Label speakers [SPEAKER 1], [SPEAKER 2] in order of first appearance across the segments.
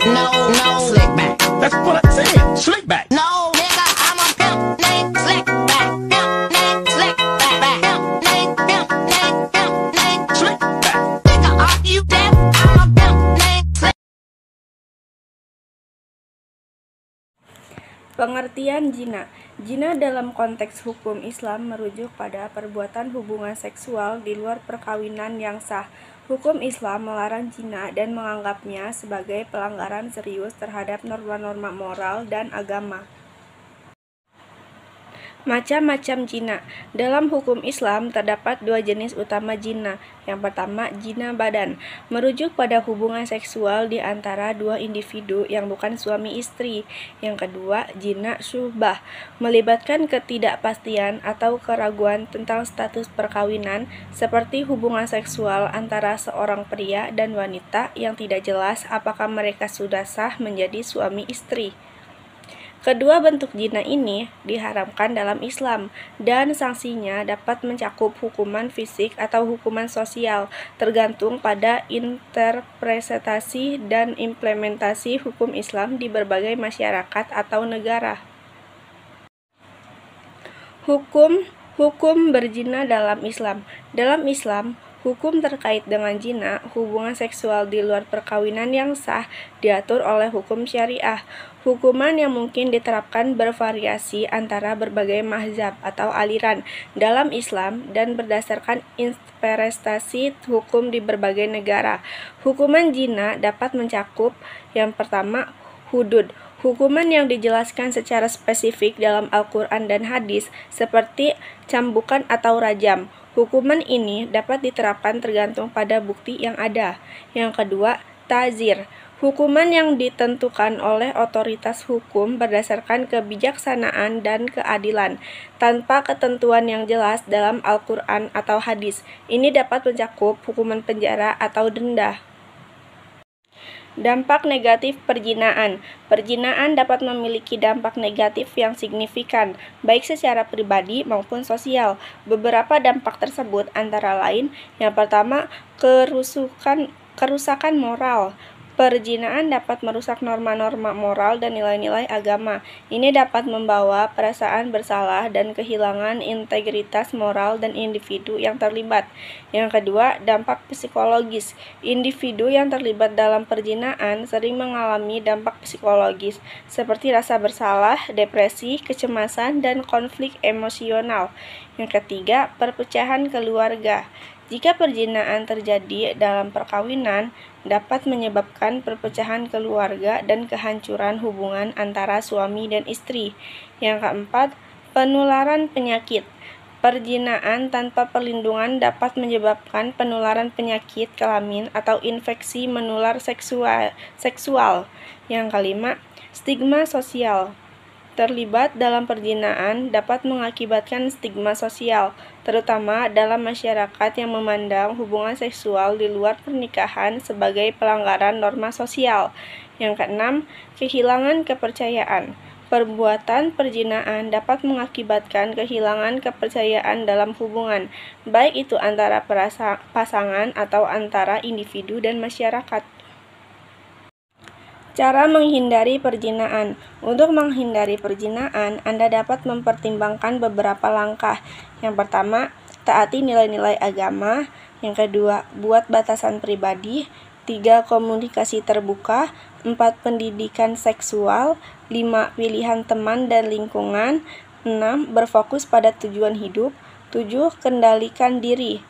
[SPEAKER 1] No, slick back.
[SPEAKER 2] That's what I said. Slick back.
[SPEAKER 1] No, nigga, I'm a pimp named Slick Back. Pimp named Slick Back. Pimp named
[SPEAKER 2] Slick back.
[SPEAKER 1] Nigga, are you deaf? I'm a pimp named Slick.
[SPEAKER 3] Pengertian zina. Zina dalam konteks hukum Islam merujuk pada perbuatan hubungan seksual di luar perkawinan yang sah. Hukum Islam melarang zina dan menganggapnya sebagai pelanggaran serius terhadap norma-norma moral dan agama. Macam-macam zina. Dalam hukum Islam terdapat dua jenis utama zina. Yang pertama, zina badan, merujuk pada hubungan seksual di antara dua individu yang bukan suami istri. Yang kedua, zina syubhah, melibatkan ketidakpastian atau keraguan tentang status perkawinan, seperti hubungan seksual antara seorang pria dan wanita yang tidak jelas apakah mereka sudah sah menjadi suami istri. Kedua bentuk zina ini diharamkan dalam Islam, dan sanksinya dapat mencakup hukuman fisik atau hukuman sosial, tergantung pada interpretasi dan implementasi hukum Islam di berbagai masyarakat atau negara. Hukum berzina dalam Islam. Dalam Islam, hukum terkait dengan zina, hubungan seksual di luar perkawinan yang sah, diatur oleh hukum syariah. Hukuman yang mungkin diterapkan bervariasi antara berbagai mazhab atau aliran dalam Islam dan berdasarkan interpretasi hukum di berbagai negara. Hukuman zina dapat mencakup yang pertama, hudud. Hukuman yang dijelaskan secara spesifik dalam Al-Quran dan hadis, seperti cambukan atau rajam. Hukuman ini dapat diterapkan tergantung pada bukti yang ada. Yang kedua, ta'zir. Hukuman yang ditentukan oleh otoritas hukum berdasarkan kebijaksanaan dan keadilan, tanpa ketentuan yang jelas dalam Al-Quran atau hadis. Ini dapat mencakup hukuman penjara atau denda. Dampak negatif perzinahan. Perzinahan dapat memiliki dampak negatif yang signifikan, baik secara pribadi maupun sosial. Beberapa dampak tersebut antara lain, yang pertama, kerusakan moral. Perzinahan dapat merusak norma-norma moral dan nilai-nilai agama. Ini dapat membawa perasaan bersalah dan kehilangan integritas moral dan individu yang terlibat. Yang kedua, dampak psikologis. Individu yang terlibat dalam perzinahan sering mengalami dampak psikologis, seperti rasa bersalah, depresi, kecemasan, dan konflik emosional. Yang ketiga, perpecahan keluarga. Jika perzinahan terjadi dalam perkawinan, dapat menyebabkan perpecahan keluarga dan kehancuran hubungan antara suami dan istri. Yang keempat, penularan penyakit. Perzinahan tanpa perlindungan dapat menyebabkan penularan penyakit kelamin atau infeksi menular seksual. Yang kelima, stigma sosial. Terlibat dalam perzinahan dapat mengakibatkan stigma sosial, terutama dalam masyarakat yang memandang hubungan seksual di luar pernikahan sebagai pelanggaran norma sosial. Yang keenam, kehilangan kepercayaan. Perbuatan perzinahan dapat mengakibatkan kehilangan kepercayaan dalam hubungan, baik itu antara pasangan atau antara individu dan masyarakat. Cara menghindari perzinahan. Untuk menghindari perzinahan, Anda dapat mempertimbangkan beberapa langkah. Yang pertama, taati nilai-nilai agama. Yang kedua, buat batasan pribadi. 3. Komunikasi terbuka. 4. Pendidikan seksual. 5. Pilihan teman dan lingkungan. 6. Berfokus pada tujuan hidup. 7. Kendalikan diri.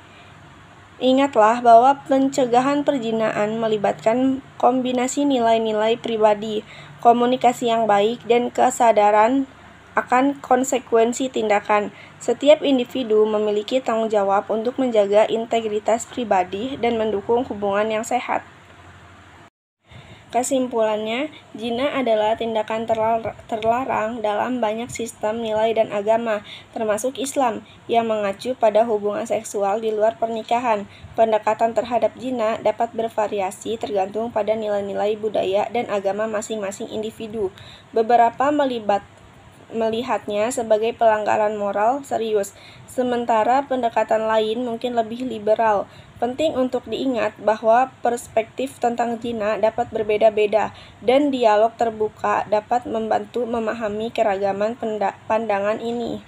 [SPEAKER 3] Ingatlah bahwa pencegahan perzinahan melibatkan kombinasi nilai-nilai pribadi, komunikasi yang baik, dan kesadaran akan konsekuensi tindakan. Setiap individu memiliki tanggung jawab untuk menjaga integritas pribadi dan mendukung hubungan yang sehat. Kesimpulannya, zina adalah tindakan terlarang dalam banyak sistem nilai dan agama, termasuk Islam, yang mengacu pada hubungan seksual di luar pernikahan. Pendekatan terhadap zina dapat bervariasi tergantung pada nilai-nilai budaya dan agama masing-masing individu. Beberapa melihatnya sebagai pelanggaran moral serius, sementara pendekatan lain mungkin lebih liberal. Penting untuk diingat bahwa perspektif tentang zina dapat berbeda-beda, dan dialog terbuka dapat membantu memahami keragaman pandangan ini.